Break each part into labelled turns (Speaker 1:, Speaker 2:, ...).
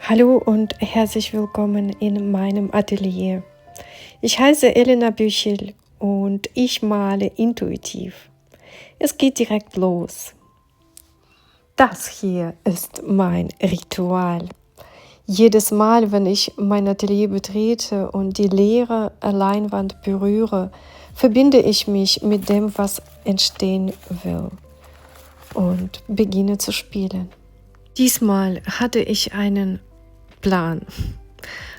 Speaker 1: Hallo und herzlich willkommen in meinem Atelier. Ich heiße Elena Büchel und ich male intuitiv. Es geht direkt los. Das hier ist mein Ritual. Jedes Mal, wenn ich mein Atelier betrete und die leere Leinwand berühre, verbinde ich mich mit dem, was entstehen will und beginne zu spielen. Diesmal hatte ich einen Plan,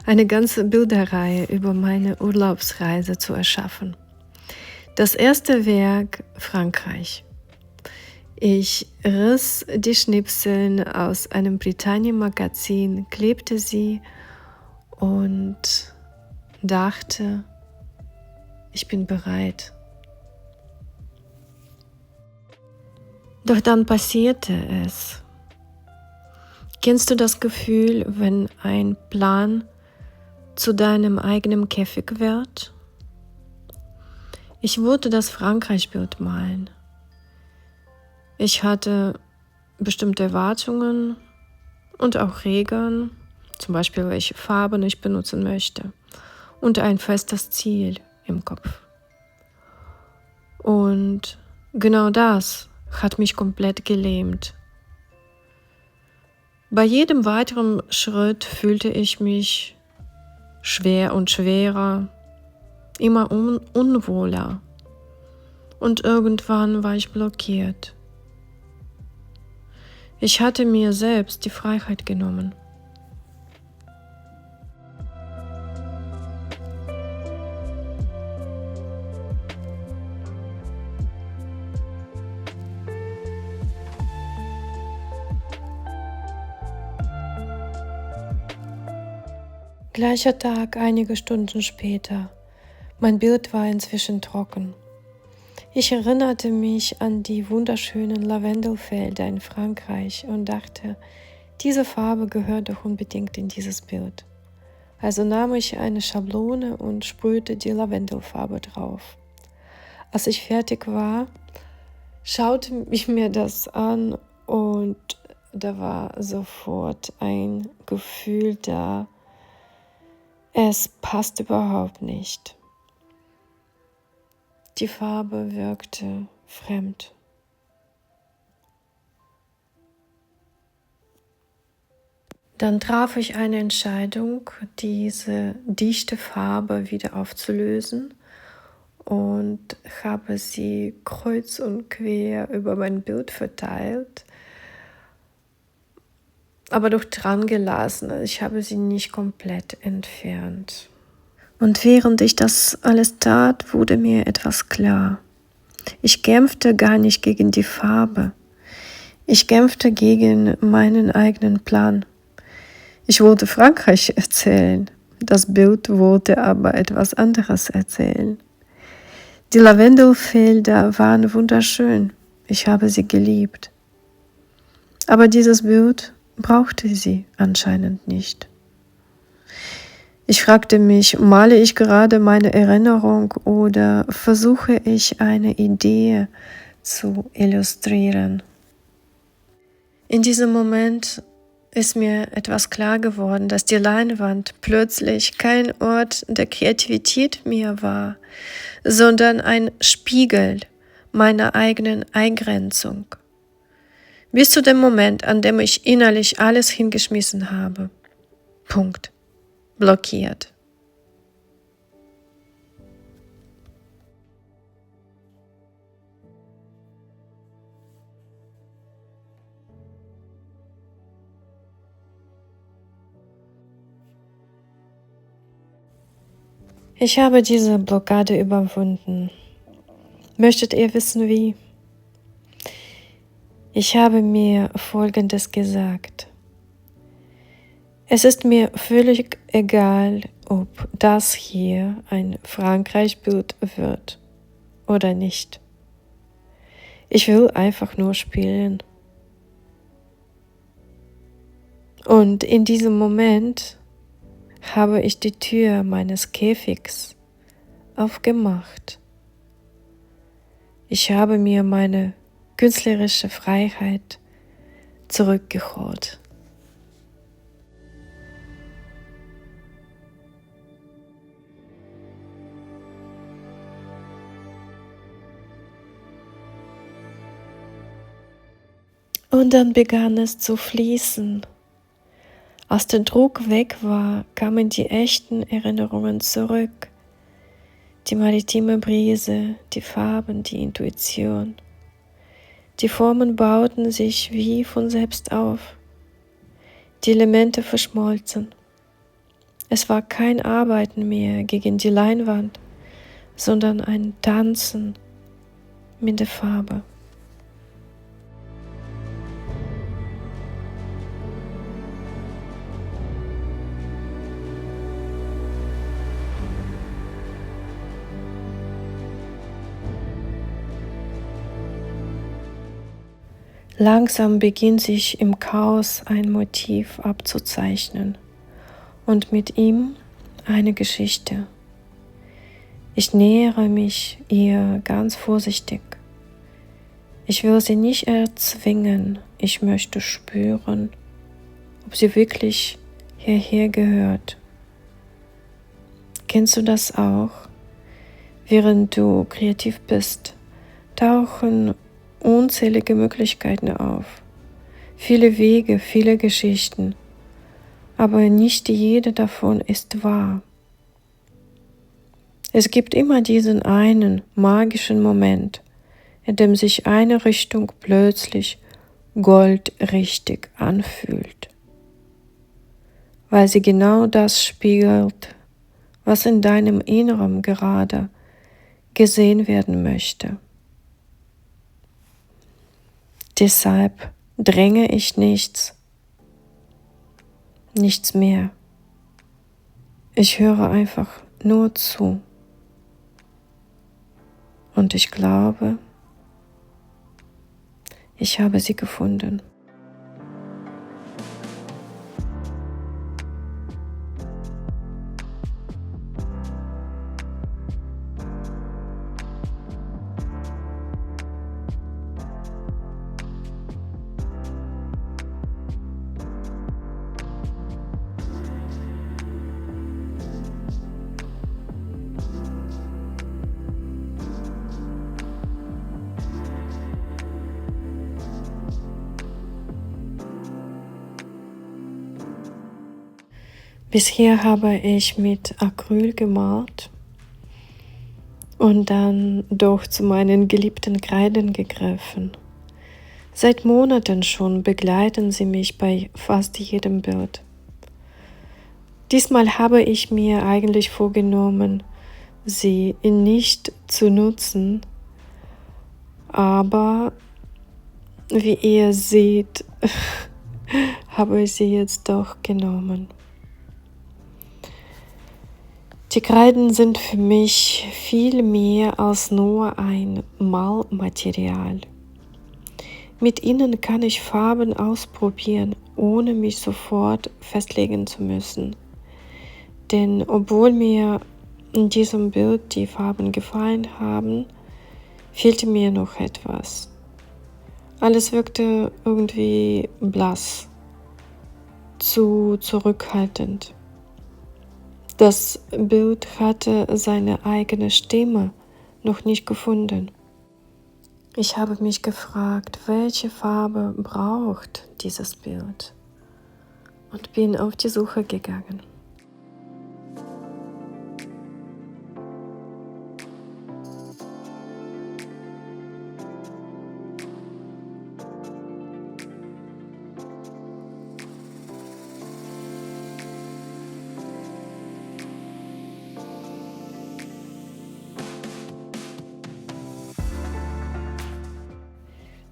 Speaker 1: eine ganze Bilderreihe über meine Urlaubsreise zu erschaffen. Das erste Werk Frankreich. Ich riss die Schnipseln aus einem Britannia-Magazin, klebte sie und dachte, ich bin bereit. Doch dann passierte es. Kennst du das Gefühl, wenn ein Plan zu deinem eigenen Käfig wird? Ich wollte das Frankreich-Bild malen. Ich hatte bestimmte Erwartungen und auch Regeln, zum Beispiel welche Farben ich benutzen möchte, und ein festes Ziel im Kopf. Und genau das hat mich komplett gelähmt. Bei jedem weiteren Schritt fühlte ich mich schwer und schwerer, immer unwohler. Und irgendwann war ich blockiert. Ich hatte mir selbst die Freiheit genommen. Gleicher Tag, einige Stunden später. Mein Bild war inzwischen trocken. Ich erinnerte mich an die wunderschönen Lavendelfelder in Frankreich und dachte, diese Farbe gehört doch unbedingt in dieses Bild. Also nahm ich eine Schablone und sprühte die Lavendelfarbe drauf. Als ich fertig war, schaute ich mir das an und da war sofort ein Gefühl da, es passt überhaupt nicht. Die Farbe wirkte fremd. Dann traf ich eine Entscheidung, diese dichte Farbe wieder aufzulösen und habe sie kreuz und quer über mein Bild verteilt, aber doch dran gelassen. Ich habe sie nicht komplett entfernt. Und während ich das alles tat, wurde mir etwas klar. Ich kämpfte gar nicht gegen die Farbe. Ich kämpfte gegen meinen eigenen Plan. Ich wollte Frankreich erzählen. Das Bild wollte aber etwas anderes erzählen. Die Lavendelfelder waren wunderschön. Ich habe sie geliebt. Aber dieses Bild brauchte sie anscheinend nicht. Ich fragte mich, male ich gerade meine Erinnerung oder versuche ich eine Idee zu illustrieren? In diesem Moment ist mir etwas klar geworden, dass die Leinwand plötzlich kein Ort der Kreativität mehr war, sondern ein Spiegel meiner eigenen Eingrenzung. Bis zu dem Moment, an dem ich innerlich alles hingeschmissen habe. Punkt. Blockiert. Ich habe diese Blockade überwunden. Möchtet ihr wissen, wie? Ich habe mir Folgendes gesagt. Es ist mir völlig egal, ob das hier ein Frankreich-Bild wird oder nicht. Ich will einfach nur spielen. Und in diesem Moment habe ich die Tür meines Käfigs aufgemacht. Ich habe mir meine künstlerische Freiheit zurückgeholt. Und dann begann es zu fließen. Als der Druck weg war, kamen die echten Erinnerungen zurück. Die maritime Brise, die Farben, die Intuition. Die Formen bauten sich wie von selbst auf. Die Elemente verschmolzen. Es war kein Arbeiten mehr gegen die Leinwand, sondern ein Tanzen mit der Farbe. Langsam beginnt sich im Chaos ein Motiv abzuzeichnen und mit ihm eine Geschichte. Ich nähere mich ihr ganz vorsichtig. Ich will sie nicht erzwingen, ich möchte spüren, ob sie wirklich hierher gehört. Kennst du das auch? Während du kreativ bist, tauchen unzählige Möglichkeiten auf, viele Wege, viele Geschichten, aber nicht jede davon ist wahr. Es gibt immer diesen einen magischen Moment, in dem sich eine Richtung plötzlich goldrichtig anfühlt, weil sie genau das spiegelt, was in deinem Inneren gerade gesehen werden möchte. Deshalb dränge ich nichts mehr. Ich höre einfach nur zu. Und ich glaube, ich habe sie gefunden. Bisher habe ich mit Acryl gemalt und dann doch zu meinen geliebten Kreiden gegriffen. Seit Monaten schon begleiten sie mich bei fast jedem Bild. Diesmal habe ich mir eigentlich vorgenommen, sie nicht zu nutzen, aber wie ihr seht, habe ich sie jetzt doch genommen. Die Kreiden sind für mich viel mehr als nur ein Malmaterial. Mit ihnen kann ich Farben ausprobieren, ohne mich sofort festlegen zu müssen. Denn obwohl mir in diesem Bild die Farben gefallen haben, fehlte mir noch etwas. Alles wirkte irgendwie blass, zu zurückhaltend. Das Bild hatte seine eigene Stimme noch nicht gefunden. Ich habe mich gefragt, welche Farbe braucht dieses Bild? Und bin auf die Suche gegangen.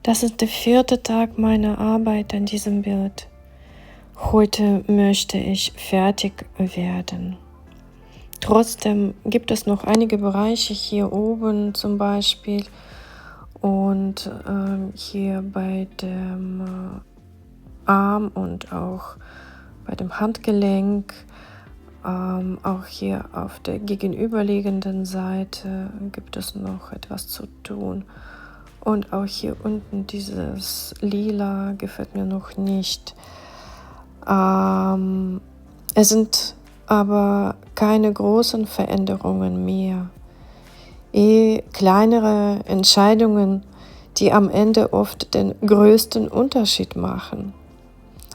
Speaker 1: Das ist der 4. Tag meiner Arbeit an diesem Bild. Heute möchte ich fertig werden. Trotzdem gibt es noch einige Bereiche hier oben zum Beispiel und hier bei dem Arm und auch bei dem Handgelenk, auch hier auf der gegenüberliegenden Seite gibt es noch etwas zu tun. Und auch hier unten dieses Lila gefällt mir noch nicht. Es sind aber keine großen Veränderungen mehr. Kleinere Entscheidungen, die am Ende oft den größten Unterschied machen.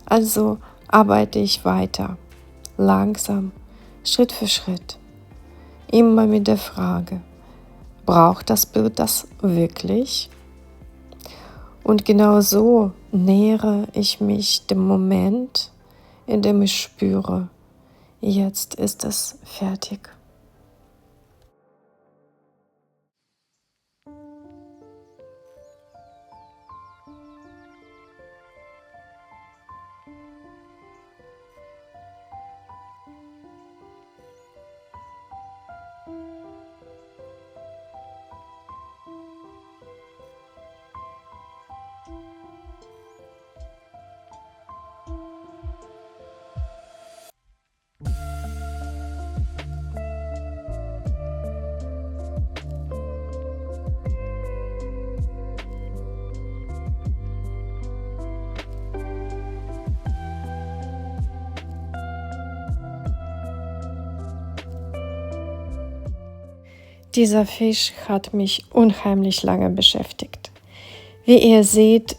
Speaker 1: Also arbeite ich weiter, langsam, Schritt für Schritt, immer mit der Frage, braucht das Bild das wirklich? Und genau so nähere ich mich dem Moment, in dem ich spüre, jetzt ist es fertig. Dieser Fisch hat mich unheimlich lange beschäftigt. Wie ihr seht,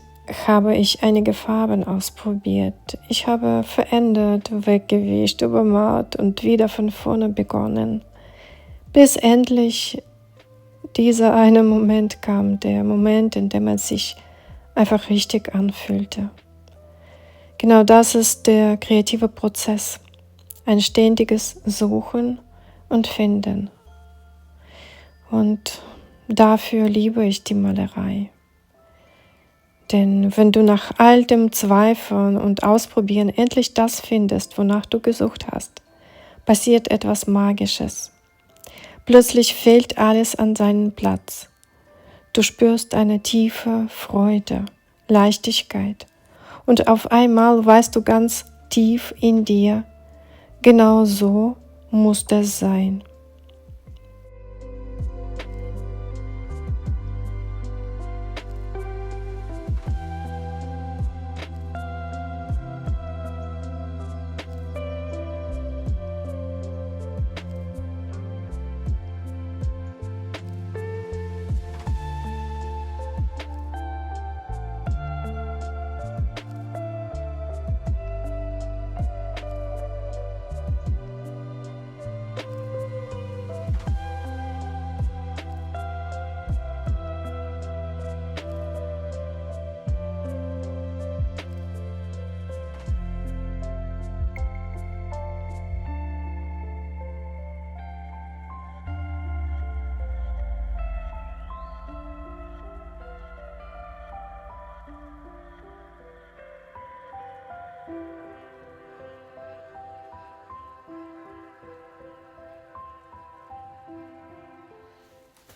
Speaker 1: habe ich einige Farben ausprobiert. Ich habe verändert, weggewischt, übermalt und wieder von vorne begonnen, bis endlich dieser eine Moment kam, der Moment, in dem es sich einfach richtig anfühlte. Genau das ist der kreative Prozess, ein ständiges Suchen und Finden. Und dafür liebe ich die Malerei. Denn wenn du nach all dem Zweifeln und Ausprobieren endlich das findest, wonach du gesucht hast, passiert etwas Magisches. Plötzlich fällt alles an seinen Platz. Du spürst eine tiefe Freude, Leichtigkeit und auf einmal weißt du ganz tief in dir, genau so muss das sein.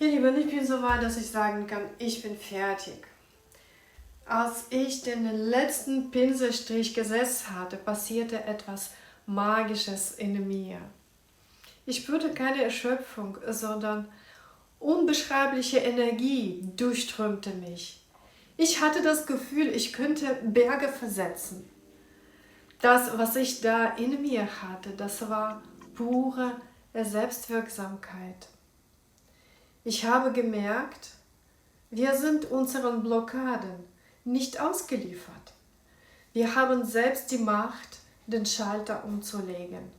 Speaker 1: Ihr Lieben, ich bin so weit, dass ich sagen kann, ich bin fertig. Als ich den letzten Pinselstrich gesetzt hatte, passierte etwas Magisches in mir. Ich spürte keine Erschöpfung, sondern unbeschreibliche Energie durchströmte mich. Ich hatte das Gefühl, ich könnte Berge versetzen. Das, was ich da in mir hatte, das war pure Selbstwirksamkeit. Ich habe gemerkt, wir sind unseren Blockaden nicht ausgeliefert. Wir haben selbst die Macht, den Schalter umzulegen.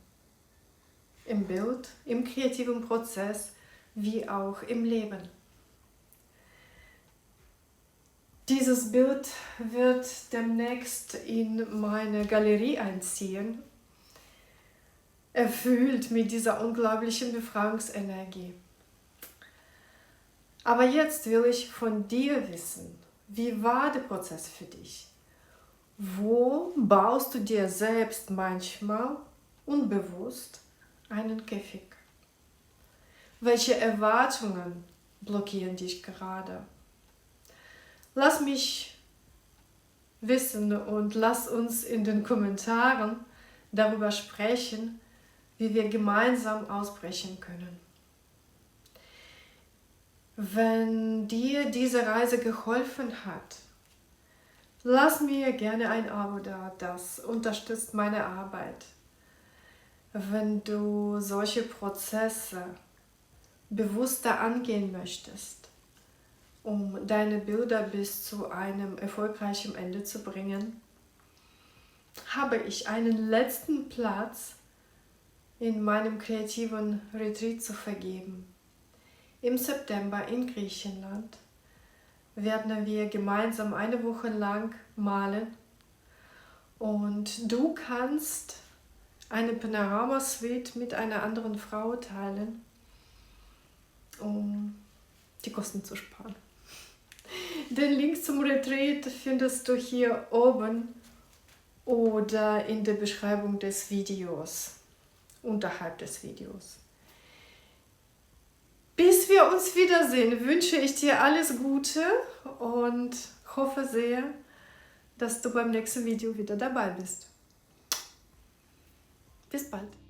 Speaker 1: Im Bild, im kreativen Prozess, wie auch im Leben. Dieses Bild wird demnächst in meine Galerie einziehen, erfüllt mit dieser unglaublichen Befreiungsenergie. Aber jetzt will ich von dir wissen, wie war der Prozess für dich? Wo baust du dir selbst manchmal unbewusst einen Käfig? Welche Erwartungen blockieren dich gerade? Lass mich wissen und lass uns in den Kommentaren darüber sprechen, wie wir gemeinsam ausbrechen können. Wenn dir diese Reise geholfen hat, lass mir gerne ein Abo da, das unterstützt meine Arbeit. Wenn du solche Prozesse bewusster angehen möchtest, um deine Bilder bis zu einem erfolgreichen Ende zu bringen, habe ich einen letzten Platz in meinem kreativen Retreat zu vergeben. Im September in Griechenland werden wir gemeinsam eine Woche lang malen und du kannst eine Panorama-Suite mit einer anderen Frau teilen, um die Kosten zu sparen. Den Link zum Retreat findest du hier oben oder in der Beschreibung des Videos, unterhalb des Videos. Bis wir uns wiedersehen, wünsche ich dir alles Gute und hoffe sehr, dass du beim nächsten Video wieder dabei bist. Bis bald.